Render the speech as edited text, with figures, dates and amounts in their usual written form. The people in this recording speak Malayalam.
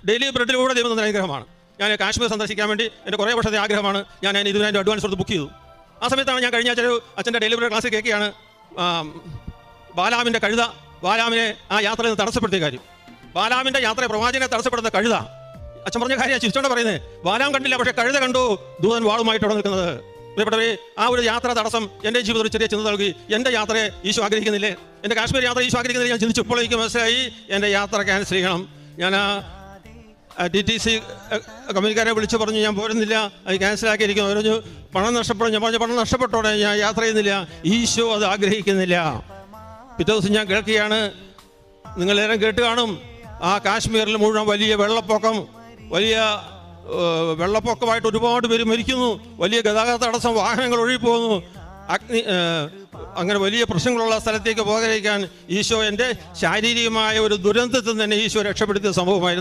ഡെയിലി ബ്രെഡിലൂടെ ദൈവം തന്ന അനുഗ്രഹമാണ്. ഞാൻ കാശ്മീർ സന്ദർശിക്കാൻ വേണ്ടി എൻ്റെ കുറേ വർഷത്തെ ആഗ്രഹമാണ്. ഞാൻ അതിന് 20,000 അഡ്വാൻസ് കൊടുത്ത് ബുക്ക് ചെയ്തു. ആ സമയത്താണ് ഞാൻ കഴിഞ്ഞ ആഴ്ച ഒരു അച്ഛൻ്റെ ഡെയിലി ബ്രെഡ് ക്ലാസ്സിൽ കേൾക്കുകയാണ് ബാലാമിൻ്റെ കഴുത ബാലാമിനെ ആ യാത്രയിൽ നിന്ന് തടസ്സപ്പെടുത്തിയ കാര്യം. ബാലാമിൻ്റെ യാത്രയെ പ്രവാചകനെ തടസ്സപ്പെടുന്ന കഴുത. അച്ഛൻ പറഞ്ഞ കാര്യം ചിരിച്ചോണ്ട് പറയുന്നത്, ബാലാം കണ്ടില്ല, പക്ഷേ കഴുത കണ്ടു ദൂതൻ വാളുമായിട്ട് അവിടെ നിൽക്കുന്നത്. പ്രിയപ്പെട്ടവരെ, ആ ഒരു യാത്രാ തടസ്സം എൻ്റെ ജീവിതത്തിൽ ഒരു ചെറിയ ചിന്ത നൽകി. എൻ്റെ യാത്രയെ ഈശോ ആഗ്രഹിക്കുന്നില്ലേ? എൻ്റെ കാശ്മീർ യാത്ര ഈശോ ആഗ്രഹിക്കുന്നില്ല. ഞാൻ ചിന്തിച്ചപ്പോൾ എനിക്ക് മനസ്സിലായി എൻ്റെ യാത്ര ക്യാൻസൽ ചെയ്യണം. ഞാൻ TTC കമ്പനിക്കാരെ വിളിച്ച് പറഞ്ഞു ഞാൻ പോരുന്നില്ല, അത് ക്യാൻസലാക്കിയിരിക്കുന്നു. പറഞ്ഞു പണം നഷ്ടപ്പെടും. ഞാൻ പറഞ്ഞു പണം നഷ്ടപ്പെട്ടോടെ, ഞാൻ യാത്ര ചെയ്യുന്നില്ല. ഈശോ അത് ആഗ്രഹിക്കുന്നില്ല. പിറ്റേ ദിവസം ഞാൻ കേൾക്കുകയാണ്, നിങ്ങളേറെ കേട്ട് കാണും, ആ കാശ്മീരിൽ മുഴുവൻ വലിയ വെള്ളപ്പൊക്കമായിട്ട് ഒരുപാട് പേര് മരിക്കുന്നു. വലിയ ഗതാഗത തടസ്സം, വാഹനങ്ങൾ ഒഴുകിപ്പോകുന്നു. അങ്ങനെ വലിയ പ്രശ്നങ്ങളുള്ള സ്ഥലത്തേക്ക് പോകാതിരിക്കാൻ ഈശോ എൻ്റെ ശാരീരികമായ ഒരു ദുരന്തത്തിൽ തന്നെ ഈശോ രക്ഷപ്പെടുത്തിയ സംഭവമായിരുന്നു.